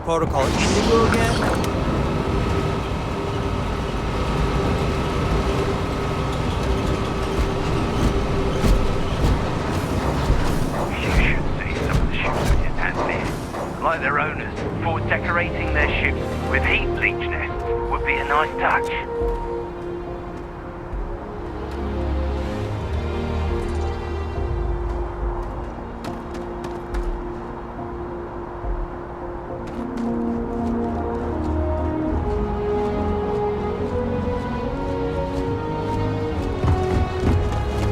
protocol Indigo again? Like their owners, for decorating their ships with heat bleach nests would be a nice touch.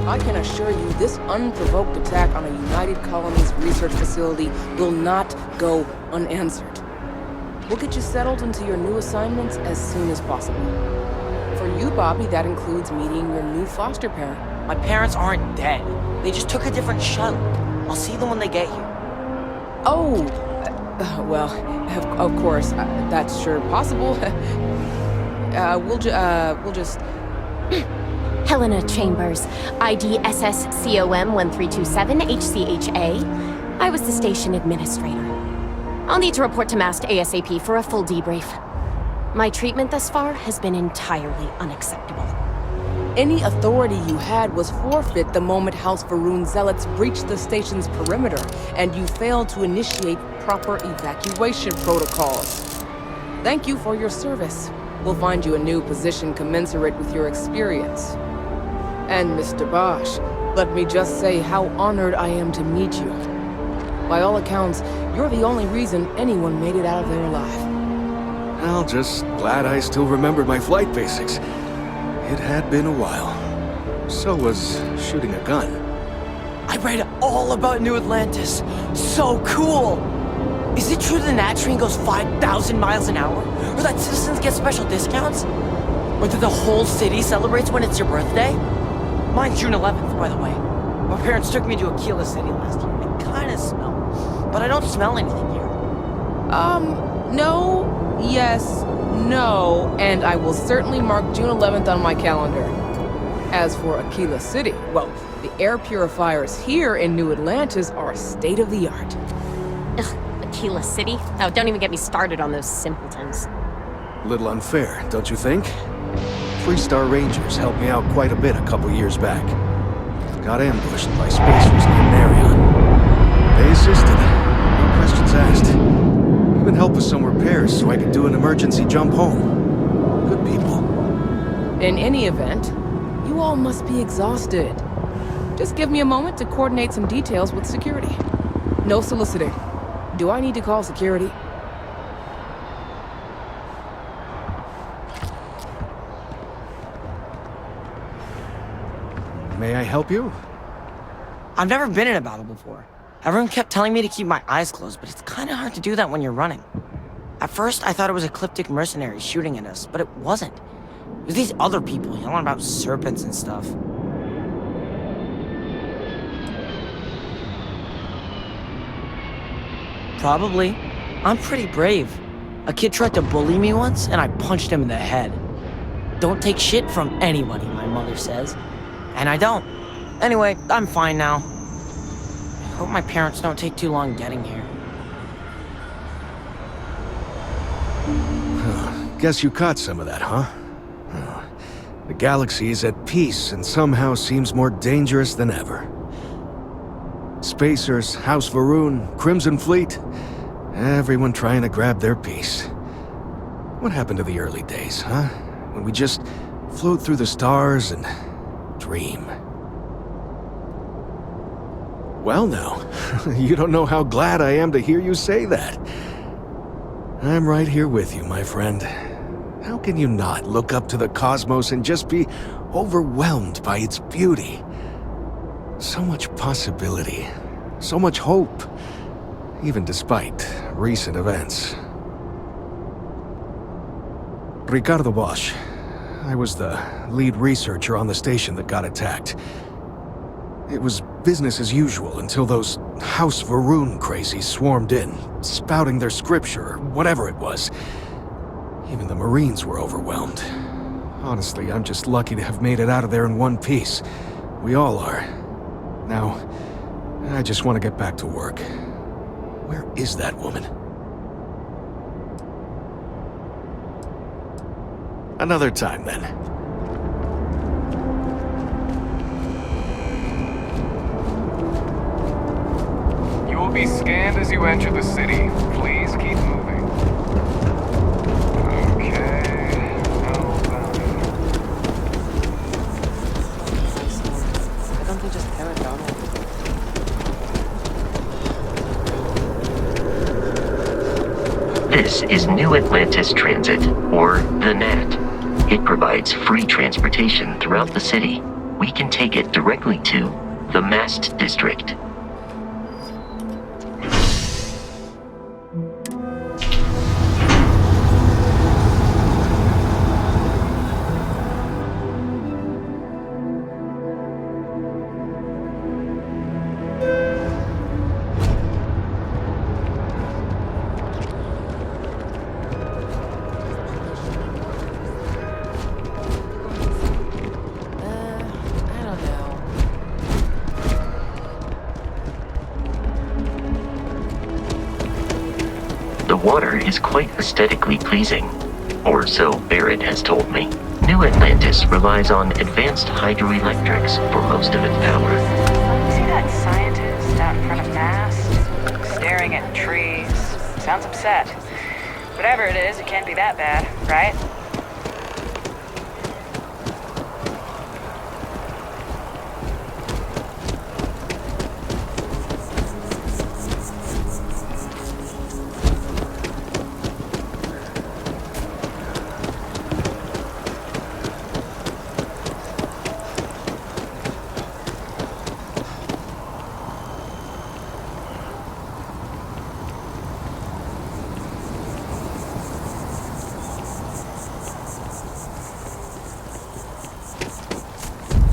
I can assure you this unprovoked attack on a United Colonies research facility will not go unanswered. We'll get you settled into your new assignments as soon as possible. For you, Bobby, that includes meeting your new foster parent. My parents aren't dead. They just took a different shuttle. I'll see them when they get here. Oh, well, of course, that's sure possible. We'll just... Helena Chambers, ID SSCOM 1327 HCHA. I was the station administrator. I'll need to report to Mast ASAP for a full debrief. My treatment thus far has been entirely unacceptable. Any authority you had was forfeit the moment House Varun zealots breached the station's perimeter, and you failed to initiate proper evacuation protocols. Thank you for your service. We'll find you a new position commensurate with your experience. And Mr. Bosch, let me just say how honored I am to meet you. By all accounts, you're the only reason anyone made it out of there alive. Well, just glad I still remembered my flight basics. It had been a while. So was shooting a gun. I read all about New Atlantis. So cool! Is it true the Natrine goes 5,000 miles an hour? Or that citizens get special discounts? Or that the whole city celebrates when it's your birthday? Mine's June 11th, by the way. My parents took me to Aquila City last year. It kinda smells. But I don't smell anything here. No, yes, no, and I will certainly mark June 11th on my calendar. As for Aquila City, well, the air purifiers here in New Atlantis are state-of-the-art. Ugh, Aquila City? Oh, don't even get me started on those simpletons. Little unfair, don't you think? 3-star Rangers helped me out quite a bit a couple years back. Got ambushed by spacers near Marion. They assisted. No questions asked. Even helped with some repairs so I could do an emergency jump home. Good people. In any event, you all must be exhausted. Just give me a moment to coordinate some details with security. No soliciting. Do I need to call security? May I help you? I've never been in a battle before. Everyone kept telling me to keep my eyes closed, but it's kinda hard to do that when you're running. At first, I thought it was ecliptic mercenaries shooting at us, but it wasn't. It was these other people yelling about serpents and stuff. Probably. I'm pretty brave. A kid tried to bully me once, and I punched him in the head. Don't take shit from anybody, my mother says. And I don't. Anyway, I'm fine now. I hope my parents don't take too long getting here. Guess you caught some of that, huh? The galaxy is at peace and somehow seems more dangerous than ever. Spacers, House Varun, Crimson Fleet, everyone trying to grab their piece. What happened to the early days, huh? When we just float through the stars and dream. Well now, you don't know how glad I am to hear you say that. I'm right here with you, my friend. How can you not look up to the cosmos and just be overwhelmed by its beauty? So much possibility, so much hope, even despite recent events. Ricardo Bosch. I was the lead researcher on the station that got attacked. It was business as usual until those House Varun crazies swarmed in, spouting their scripture or whatever it was. Even the Marines were overwhelmed. Honestly, I'm just lucky to have made it out of there in one piece. We all are. Now, I just want to get back to work. Where is that woman? Another time, then. You will be scanned as you enter the city. Please keep moving. Okay. Well done. I don't think just Donald. This is New Atlantis Transit, or the NAT. It provides free transportation throughout the city. We can take it directly to the Mast District. I don't know. The water is quite aesthetically pleasing, or so Barrett has told me. New Atlantis relies on advanced hydroelectrics for most of its power. See that scientist out in front of Mast? Staring at trees. Sounds upset. Whatever it is, it can't be that bad, right?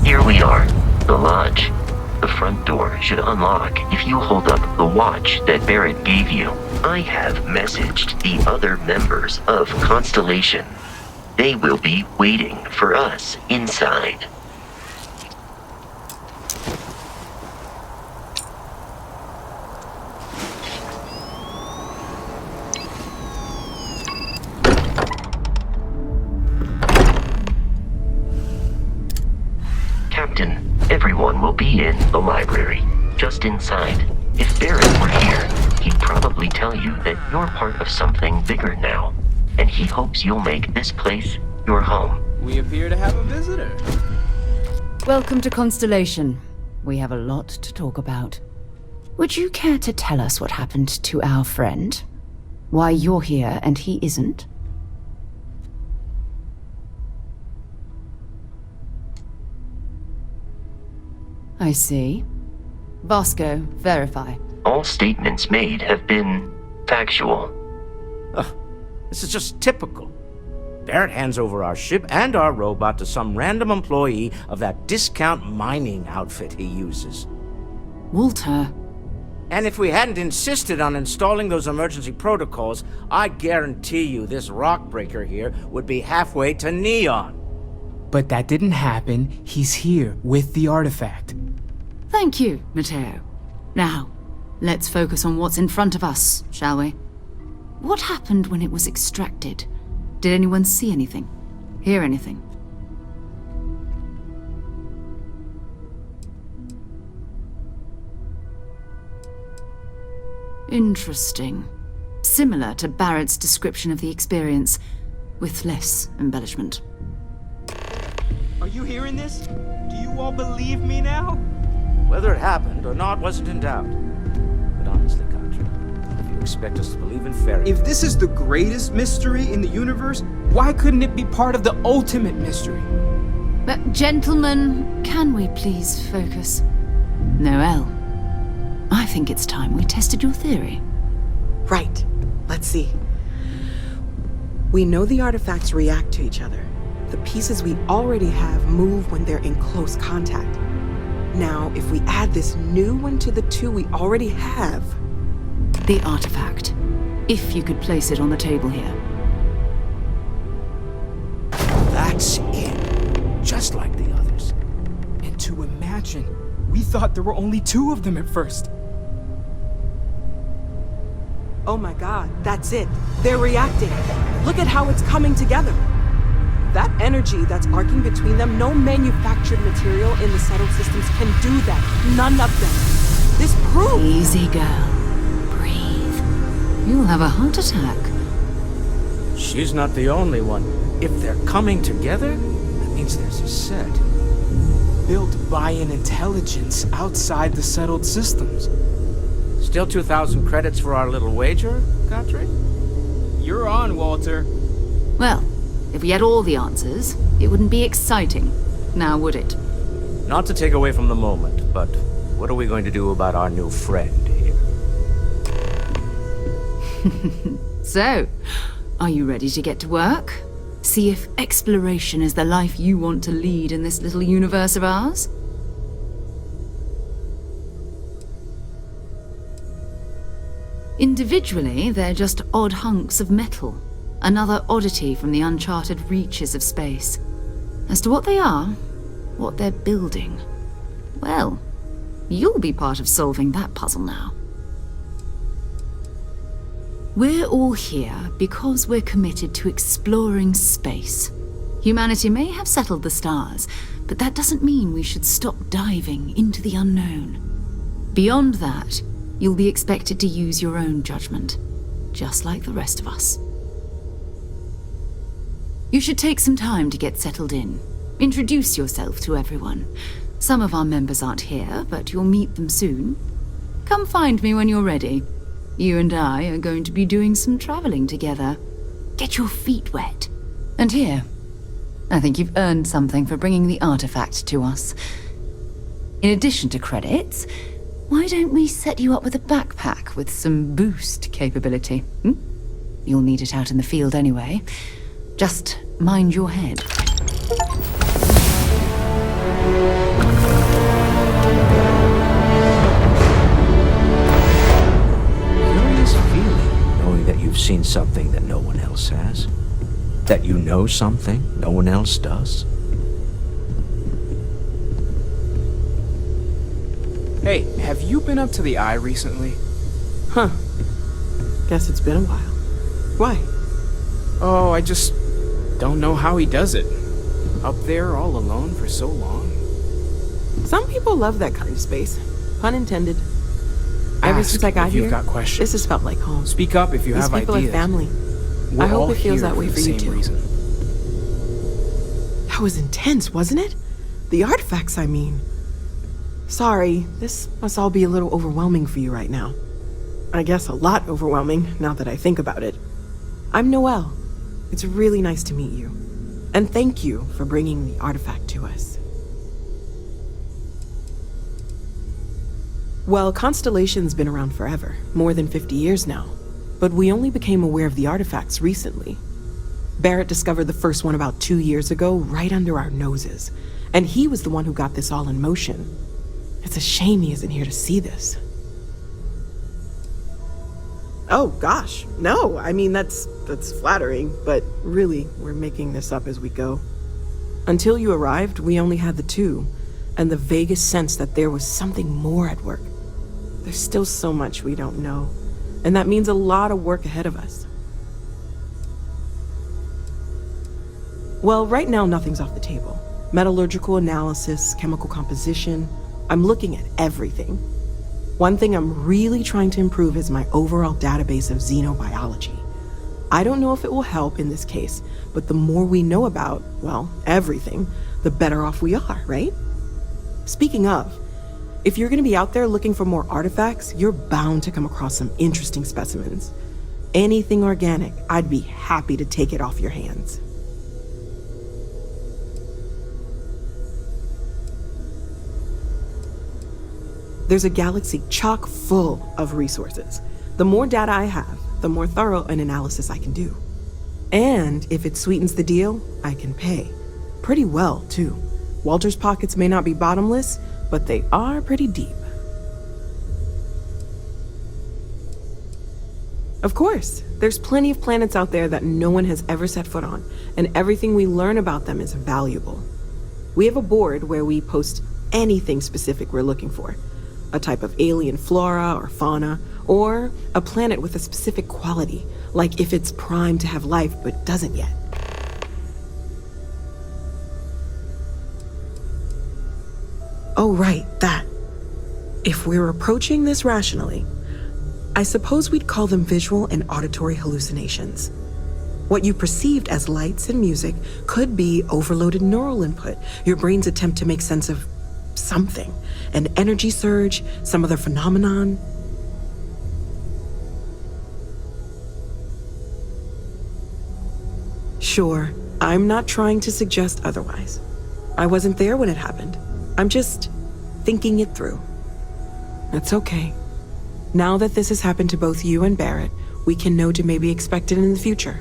Here we are, the lodge. The front door should unlock if you hold up the watch that Barrett gave you. I have messaged the other members of Constellation. They will be waiting for us inside. Captain, everyone will be in the library, just inside. If Barrett were here, he'd probably tell you that you're part of something bigger now, and he hopes you'll make this place your home. We appear to have a visitor. Welcome to Constellation. We have a lot to talk about. Would you care to tell us what happened to our friend? Why you're here and he isn't? I see. Vasco, verify. All statements made have been factual. This is just typical. Barrett hands over our ship and our robot to some random employee of that discount mining outfit he uses. Walter. And if we hadn't insisted on installing those emergency protocols, I guarantee you this rock breaker here would be halfway to Neon. But that didn't happen. He's here with the artifact. Thank you, Matteo. Now, let's focus on what's in front of us, shall we? What happened when it was extracted? Did anyone see anything? Hear anything? Interesting. Similar to Barrett's description of the experience, with less embellishment. Are you hearing this? Do you all believe me now? Whether it happened or not wasn't in doubt. But honestly, Contra, if you expect us to believe in fairy If this is the greatest mystery in the universe, why couldn't it be part of the ultimate mystery? But gentlemen, can we please focus? Noel, I think it's time we tested your theory. Right. Let's see. We know the artifacts react to each other. The pieces we already have move when they're in close contact. Now, if we add this new one to the two we already have... The artifact. If you could place it on the table here. That's it. Just like the others. And to imagine, we thought there were only 2 of them at first. Oh my god, that's it. They're reacting. Look at how it's coming together. That energy that's arcing between them, no manufactured material in the settled systems can do that. None of them. This proves... Easy, girl. Breathe. You'll have a heart attack. She's not the only one. If they're coming together, that means there's a set. Built by an intelligence outside the settled systems. Still 2,000 credits for our little wager, Godfrey? You're on, Walter. Well, if we had all the answers, it wouldn't be exciting, now would it? Not to take away from the moment, but what are we going to do about our new friend here? So, are you ready to get to work? See if exploration is the life you want to lead in this little universe of ours? Individually, they're just odd hunks of metal. Another oddity from the uncharted reaches of space. As to what they are, what they're building, well, you'll be part of solving that puzzle now. We're all here because we're committed to exploring space. Humanity may have settled the stars, but that doesn't mean we should stop diving into the unknown. Beyond that, you'll be expected to use your own judgment, just like the rest of us. You should take some time to get settled in. Introduce yourself to everyone. Some of our members aren't here, but you'll meet them soon. Come find me when you're ready. You and I are going to be doing some traveling together. Get your feet wet. And here, I think you've earned something for bringing the artifact to us. In addition to credits, why don't we set you up with a backpack with some boost capability? You'll need it out in the field anyway. Just mind your head. Curious feeling, knowing that you've seen something that no one else has. That you know something no one else does. Hey, have you been up to the Eye recently? Huh. Guess it's been a while. Why? Oh, I just don't know how he does it. Up there all alone for so long. Some people love that kind of space. Pun intended. Ever Ask since I got if here, you've got questions. this has felt like home. Speak up if you These have people ideas. are family. We're I hope all it feels here that way for for the you same too. reason. That was intense, wasn't it? The artifacts, I mean. Sorry, this must all be a little overwhelming for you right now. I guess a lot overwhelming, now that I think about it. I'm Noelle. It's really nice to meet you. And thank you for bringing the artifact to us. Well, Constellation's been around forever, more than 50 years now. But we only became aware of the artifacts recently. Barrett discovered the first one about 2 years ago, right under our noses. And he was the one who got this all in motion. It's a shame he isn't here to see this. Oh, gosh. No, I mean, that's flattering, but really, we're making this up as we go. Until you arrived, we only had the two, and the vaguest sense that there was something more at work. There's still so much we don't know, and that means a lot of work ahead of us. Well, right now, nothing's off the table. Metallurgical analysis, chemical composition, I'm looking at everything. One thing I'm really trying to improve is my overall database of xenobiology. I don't know if it will help in this case, but the more we know about, well, everything, the better off we are, right? Speaking of, if you're gonna be out there looking for more artifacts, you're bound to come across some interesting specimens. Anything organic, I'd be happy to take it off your hands. There's a galaxy chock full of resources. The more data I have, the more thorough an analysis I can do. And if it sweetens the deal, I can pay. Pretty well, too. Walter's pockets may not be bottomless, but they are pretty deep. Of course, there's plenty of planets out there that no one has ever set foot on, and everything we learn about them is valuable. We have a board where we post anything specific we're looking for. A type of alien flora or fauna, or a planet with a specific quality, like if it's primed to have life but doesn't yet. Oh, right, that. If we're approaching this rationally, I suppose we'd call them visual and auditory hallucinations. What you perceived as lights and music could be overloaded neural input, your brain's attempt to make sense of something, an energy surge, some other phenomenon. Sure, I'm not trying to suggest otherwise. I wasn't there when it happened. I'm just thinking it through. It's okay. Now that this has happened to both you and Barrett, we can know to maybe expect it in the future.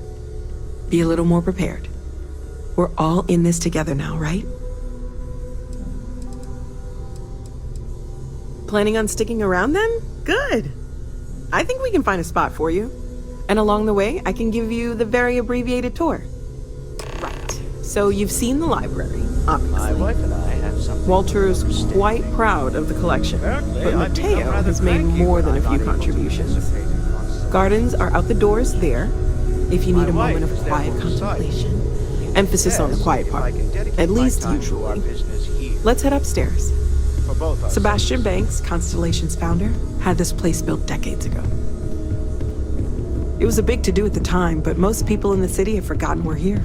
Be a little more prepared. We're all in this together now, right? Planning on sticking around then? Good. I think we can find a spot for you. And along the way, I can give you the very abbreviated tour. Right. So you've seen the library, obviously. My wife and I have something. Walter's quite proud of the collection, but Mateo has made more than a few contributions. Gardens are out the doors there, if you need a moment of quiet contemplation. Emphasis on the quiet part, at least usually. Let's head upstairs. Sebastian Banks, Constellation's founder, had this place built decades ago. It was a big to-do at the time, but most people in the city have forgotten we're here.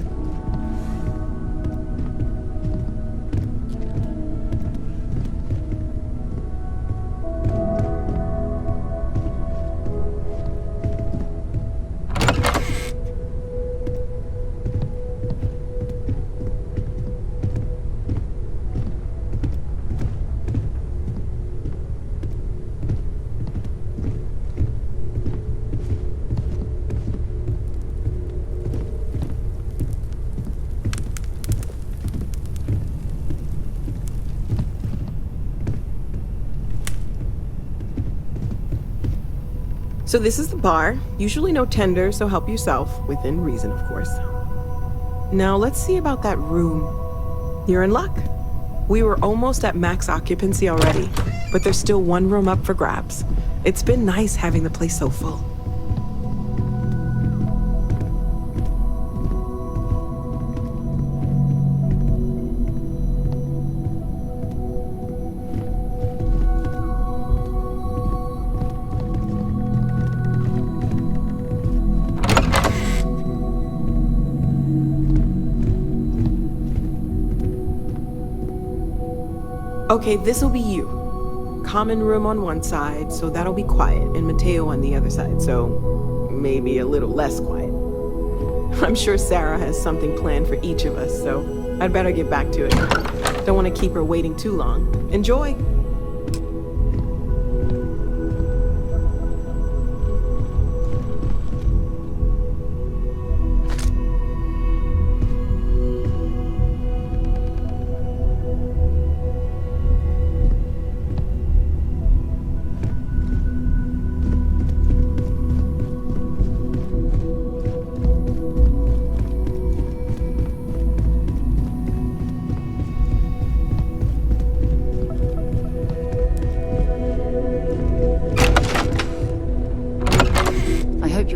So this is the bar. Usually no tender, so help yourself, within reason, of course. Now let's see about that room. You're in luck. We were almost at max occupancy already, but there's still one room up for grabs. It's been nice having the place so full. Okay, this'll be you. Common room on one side, so that'll be quiet, and Mateo on the other side, so maybe a little less quiet. I'm sure Sarah has something planned for each of us, so I'd better get back to it. Don't want to keep her waiting too long. Enjoy!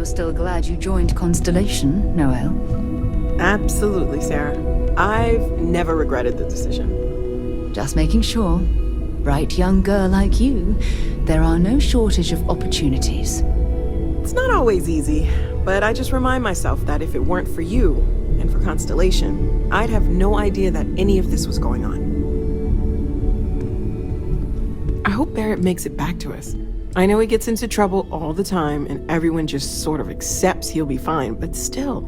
Still glad you joined Constellation, Noelle? Absolutely, Sarah. I've never regretted the decision. Just making sure. Bright young girl like you, there are no shortage of opportunities. It's not always easy, but I just remind myself that if it weren't for you, and for Constellation, I'd have no idea that any of this was going on. I hope Barrett makes it back to us. I know he gets into trouble all the time, and everyone just sort of accepts he'll be fine, but still.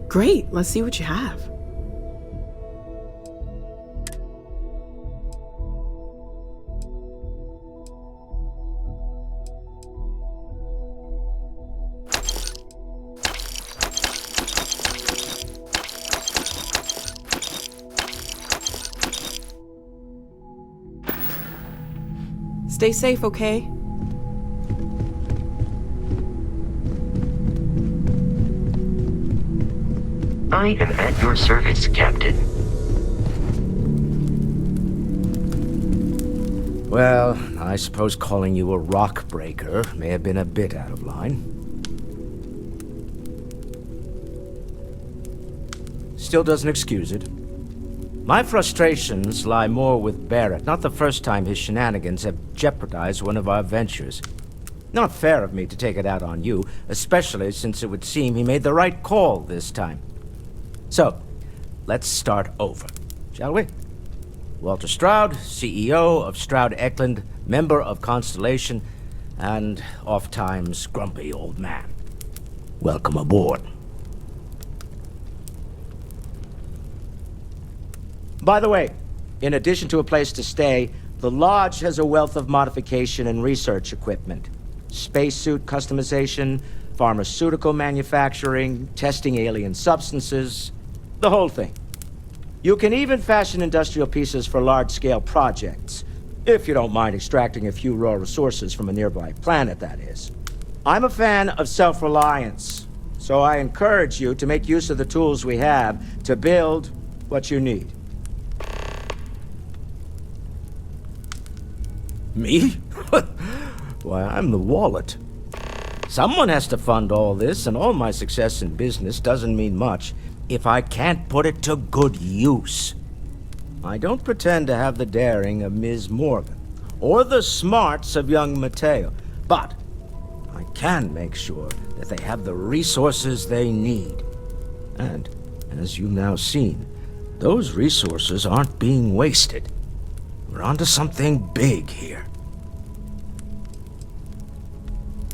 Great, let's see what you have. Stay safe, okay? I am at your service, Captain. Well, I suppose calling you a rock breaker may have been a bit out of line. Still doesn't excuse it. My frustrations lie more with Barrett, not the first time his shenanigans have jeopardized one of our ventures. Not fair of me to take it out on you, especially since it would seem he made the right call this time. So, let's start over, shall we? Walter Stroud, CEO of Stroud Eklund, member of Constellation, and oft-times grumpy old man. Welcome aboard. By the way, in addition to a place to stay, the Lodge has a wealth of modification and research equipment. Spacesuit customization, pharmaceutical manufacturing, testing alien substances, the whole thing. You can even fashion industrial pieces for large-scale projects, if you don't mind extracting a few raw resources from a nearby planet, that is. I'm a fan of self-reliance, so I encourage you to make use of the tools we have to build what you need. Me? Why, I'm the wallet. Someone has to fund all this, and all my success in business doesn't mean much if I can't put it to good use. I don't pretend to have the daring of Ms. Morgan, or the smarts of young Mateo, but I can make sure that they have the resources they need. And, as you've now seen, those resources aren't being wasted. We're onto something big here.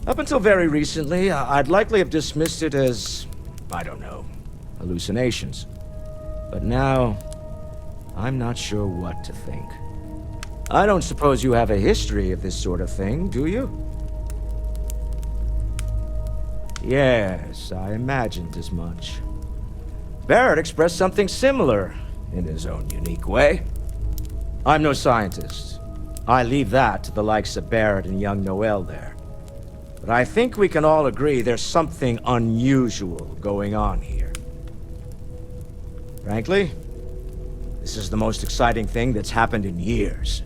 Up until very recently, I'd likely have dismissed it as, I don't know, hallucinations. But now, I'm not sure what to think. I don't suppose you have a history of this sort of thing, do you? Yes, I imagined as much. Barrett expressed something similar, in his own unique way. I'm no scientist. I leave that to the likes of Barrett and young Noel there. But I think we can all agree there's something unusual going on here. Frankly, this is the most exciting thing that's happened in years.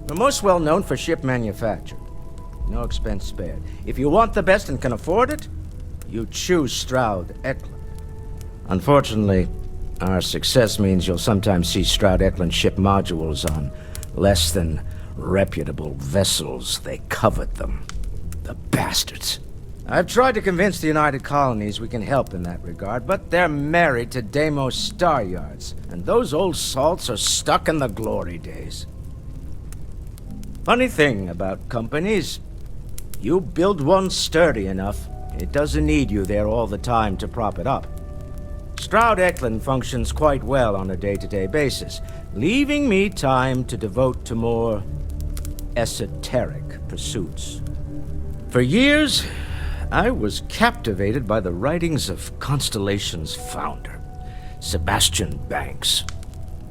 We're most well known for ship manufacture. No expense spared. If you want the best and can afford it, you choose Stroud Eklund. Unfortunately, our success means you'll sometimes see Stroud Eklund ship modules on less than reputable vessels. They covet them. The bastards. I've tried to convince the United Colonies we can help in that regard, but they're married to Deimos Star Yards, and those old salts are stuck in the glory days. Funny thing about companies, you build one sturdy enough, it doesn't need you there all the time to prop it up. Stroud Eklund functions quite well on a day-to-day basis, leaving me time to devote to more esoteric pursuits. For years, I was captivated by the writings of Constellation's founder, Sebastian Banks.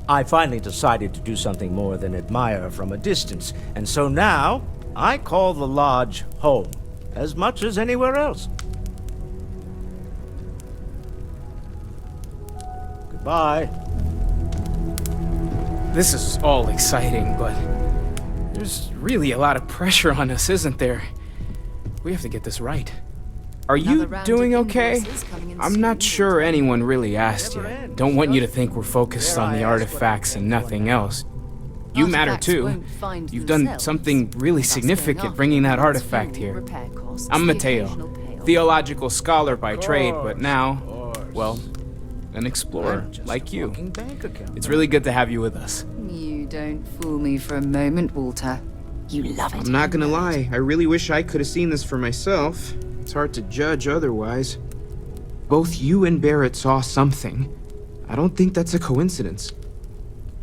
I finally decided to do something more than admire from a distance, and so now I call the Lodge home, as much as anywhere else. Goodbye. This is all exciting, but there's really a lot of pressure on us, isn't there? We have to get this right. Are you doing okay? I'm not sure anyone really asked yet. Don't want you to think we're focused on the artifacts and nothing else. You matter too. You've done something really significant bringing that artifact here. I'm Mateo, theological scholar by trade, but now, well, an explorer like you. It's really good to have you with us. You don't fool me for a moment, Walter. You love it. I'm not gonna lie, I really wish I could have seen this for myself. It's hard to judge otherwise. Both you and Barrett saw something. I don't think that's a coincidence.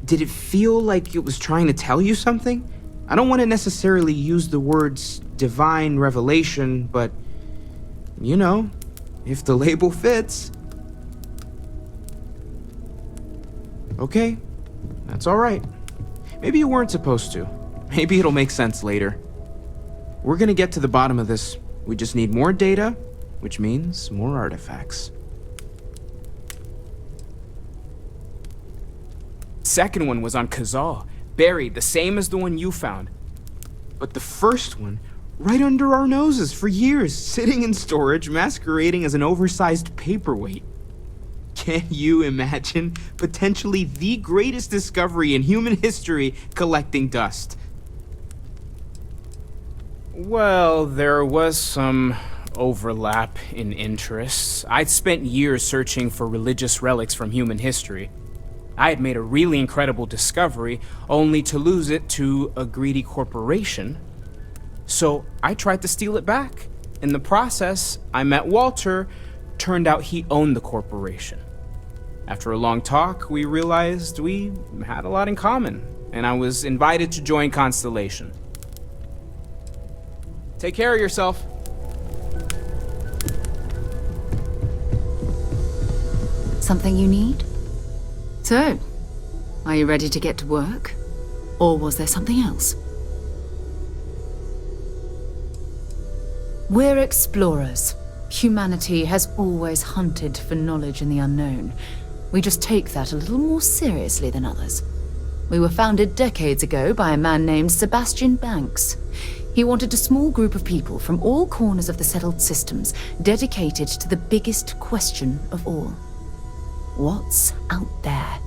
Did it feel like it was trying to tell you something? I don't want to necessarily use the words divine revelation, but, you know, if the label fits. Okay, that's all right. Maybe you weren't supposed to. Maybe it'll make sense later. We're gonna get to the bottom of this. We just need more data, which means more artifacts. Second one was on Kazal, buried, the same as the one you found. But the first one, right under our noses for years, sitting in storage, masquerading as an oversized paperweight. Can you imagine potentially the greatest discovery in human history collecting dust? Well, there was some overlap in interests. I'd spent years searching for religious relics from human history. I had made a really incredible discovery, only to lose it to a greedy corporation. So I tried to steal it back. In the process, I met Walter. Turned out he owned the corporation. After a long talk, we realized we had a lot in common, and I was invited to join Constellation. Take care of yourself. Something you need? So, are you ready to get to work? Or was there something else? We're explorers. Humanity has always hunted for knowledge in the unknown. We just take that a little more seriously than others. We were founded decades ago by a man named Sebastian Banks. He wanted a small group of people from all corners of the settled systems dedicated to the biggest question of all. What's out there?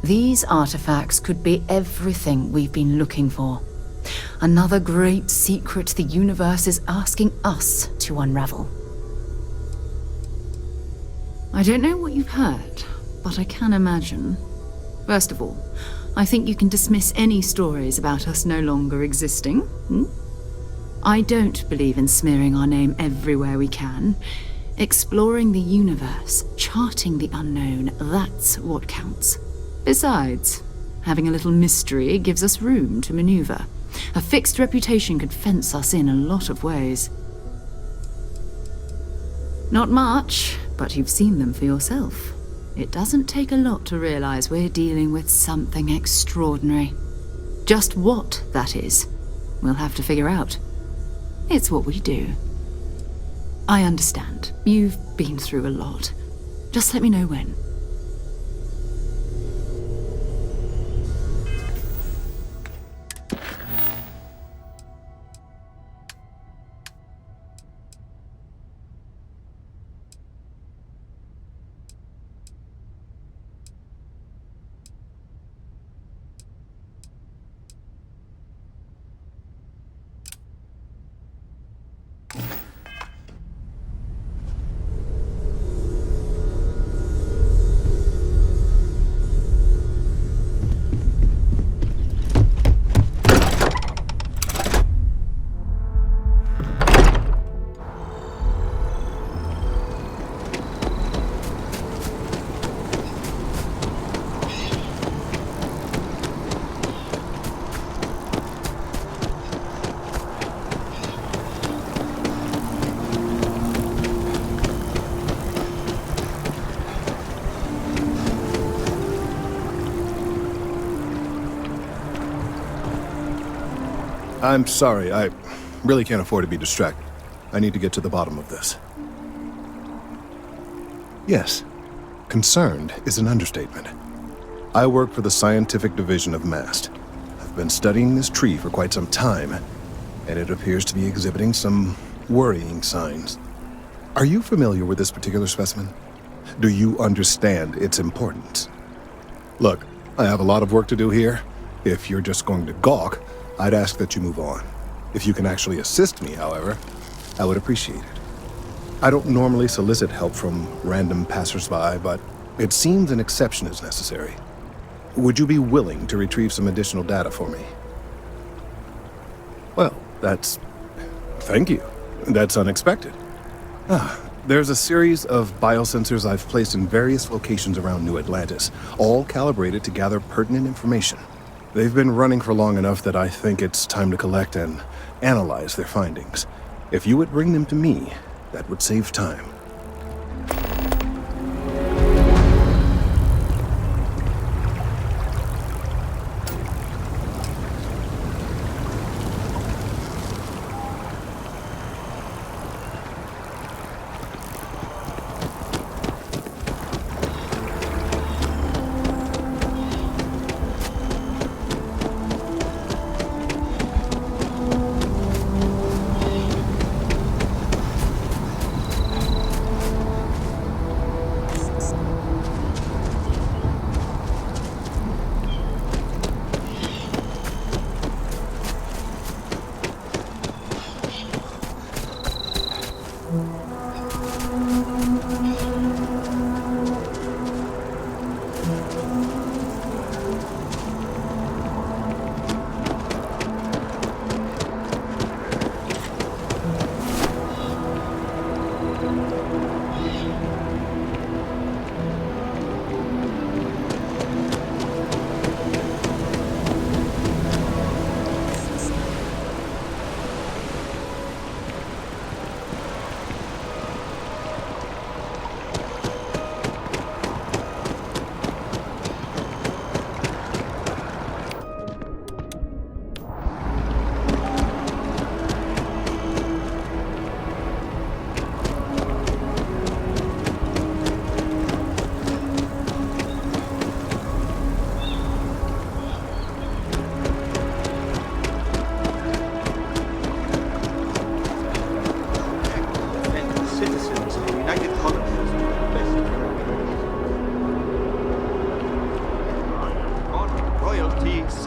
These artifacts could be everything we've been looking for. Another great secret the universe is asking us to unravel. I don't know what you've heard, but I can imagine. First of all, I think you can dismiss any stories about us no longer existing. I don't believe in smearing our name everywhere we can. Exploring the universe, charting the unknown, that's what counts. Besides, having a little mystery gives us room to maneuver. A fixed reputation could fence us in a lot of ways. Not much, but you've seen them for yourself. It doesn't take a lot to realize we're dealing with something extraordinary. Just what that is, we'll have to figure out. It's what we do. I understand. You've been through a lot. Just let me know when. I'm sorry, I really can't afford to be distracted. I need to get to the bottom of this. Yes, concerned is an understatement. I work for the scientific division of MAST. I've been studying this tree for quite some time, and it appears to be exhibiting some worrying signs. Are you familiar with this particular specimen? Do you understand its importance? Look, I have a lot of work to do here. If you're just going to gawk, I'd ask that you move on. If you can actually assist me, however, I would appreciate it. I don't normally solicit help from random passersby, but it seems an exception is necessary. Would you be willing to retrieve some additional data for me? Well, thank you. That's unexpected. There's a series of biosensors I've placed in various locations around New Atlantis, all calibrated to gather pertinent information. They've been running for long enough that I think it's time to collect and analyze their findings. If you would bring them to me, that would save time.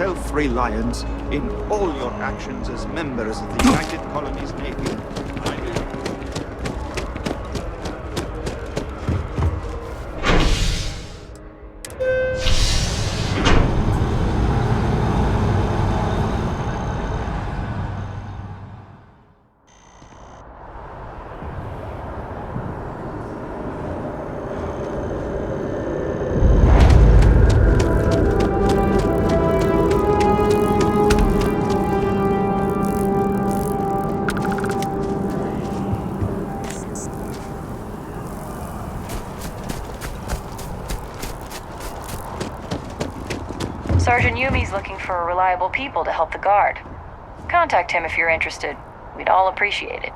self-reliance in all your actions as members of the United Colonies Navy. Sergeant Yumi's looking for reliable people to help the guard. Contact him if you're interested. We'd all appreciate it.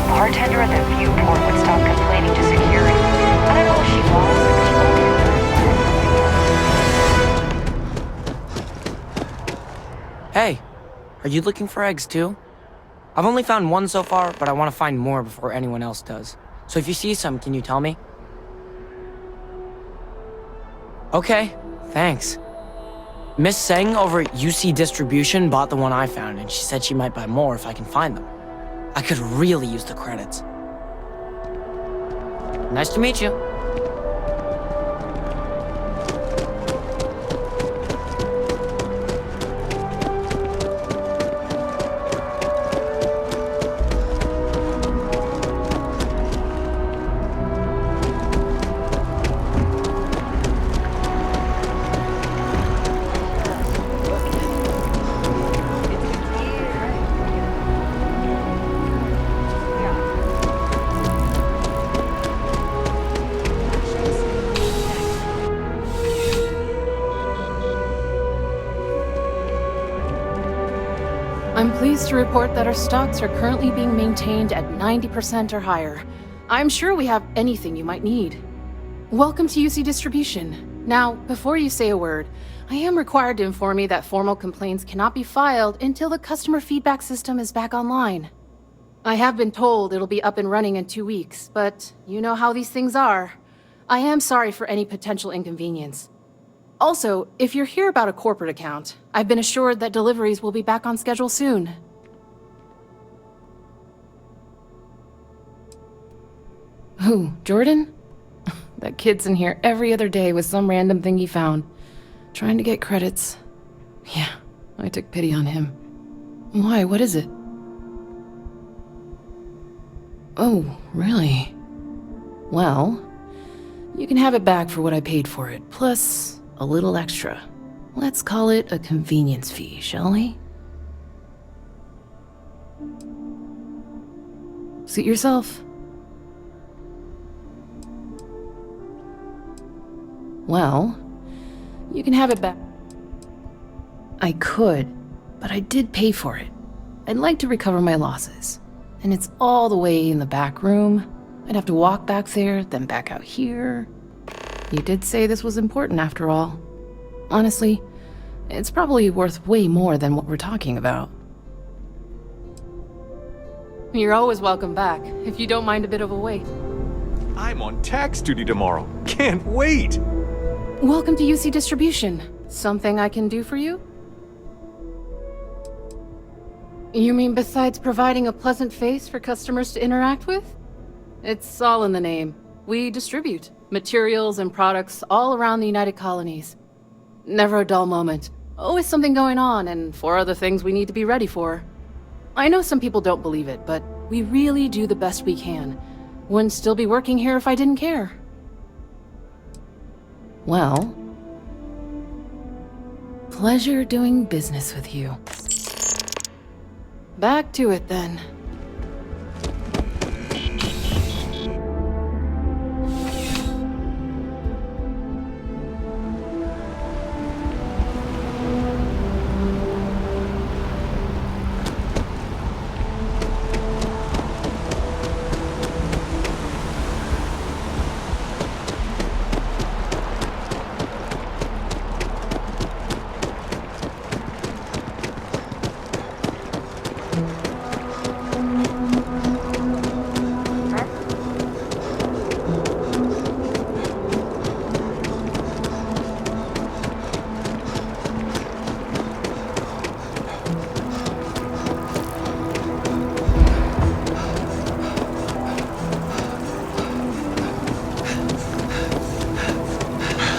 Bartender at the viewport would stop complaining to security. I don't know what she wants, but she won't. Hey, are you looking for eggs too? I've only found one so far, but I want to find more before anyone else does. So if you see some, can you tell me? Okay, thanks. Miss Seng over at UC Distribution bought the one I found, and she said she might buy more if I can find them. I could really use the credits. Nice to meet you. I'm pleased to report that our stocks are currently being maintained at 90% or higher. I'm sure we have anything you might need. Welcome to UC Distribution. Now, before you say a word, I am required to inform you that formal complaints cannot be filed until the customer feedback system is back online. I have been told it'll be up and running in 2 weeks, but you know how these things are. I am sorry for any potential inconvenience. Also, if you're here about a corporate account, I've been assured that deliveries will be back on schedule soon. Who, Jordan? That kid's in here every other day with some random thing he found, trying to get credits. Yeah, I took pity on him. Why, what is it? Oh, really? Well, you can have it back for what I paid for it, plus a little extra. Let's call it a convenience fee, shall we? Suit yourself. Well, you can have it back. I could, but I did pay for it. I'd like to recover my losses. And it's all the way in the back room. I'd have to walk back there, then back out here. You did say this was important after all. Honestly, it's probably worth way more than what we're talking about. You're always welcome back, if you don't mind a bit of a wait. I'm on tax duty tomorrow. Can't wait! Welcome to UC Distribution. Something I can do for you? You mean besides providing a pleasant face for customers to interact with? It's all in the name. We distribute materials and products all around the United Colonies. Never a dull moment. Always something going on, and 4 other things we need to be ready for. I know some people don't believe it, but we really do the best we can. Wouldn't still be working here if I didn't care. Well, pleasure doing business with you. Back to it then.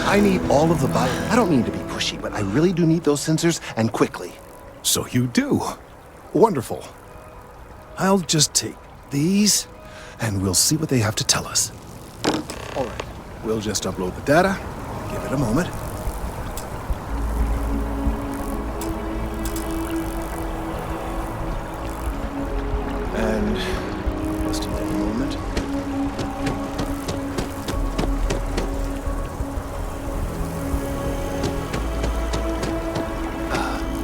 I need all of the bio. I don't mean to be pushy, but I really do need those sensors, and quickly. So you do. Wonderful. I'll just take these, and we'll see what they have to tell us. All right, we'll just upload the data. Give it a moment. And just a moment.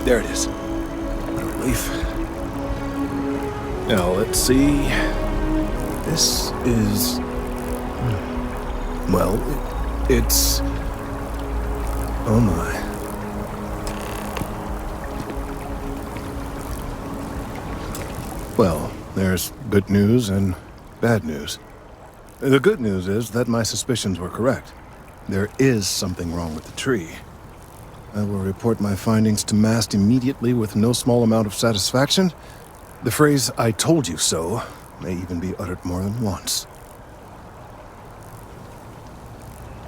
There it is. What a relief. Now, let's see. This is... Well, it's... Oh my. Well, there's good news and bad news. The good news is that my suspicions were correct. There is something wrong with the tree. I will report my findings to MAST immediately with no small amount of satisfaction. The phrase, "I told you so," may even be uttered more than once.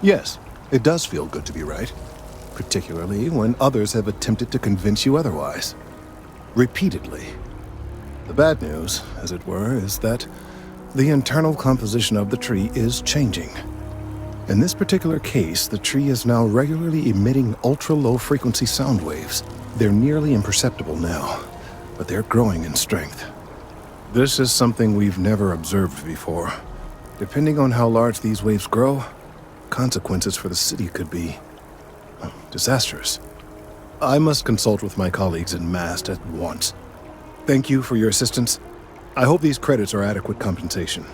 Yes, it does feel good to be right, particularly when others have attempted to convince you otherwise. Repeatedly. The bad news, as it were, is that the internal composition of the tree is changing. In this particular case, the tree is now regularly emitting ultra-low frequency sound waves. They're nearly imperceptible now, but they're growing in strength. This is something we've never observed before. Depending on how large these waves grow, consequences for the city could be disastrous. I must consult with my colleagues in MAST at once. Thank you for your assistance. I hope these credits are adequate compensation.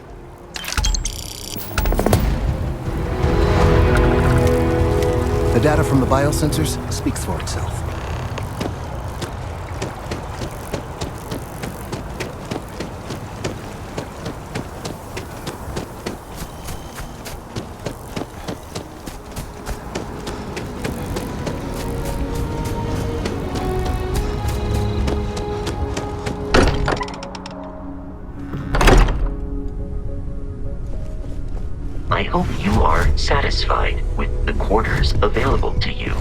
The data from the biosensors speaks for itself. I hope you are satisfied with the quarters available to you.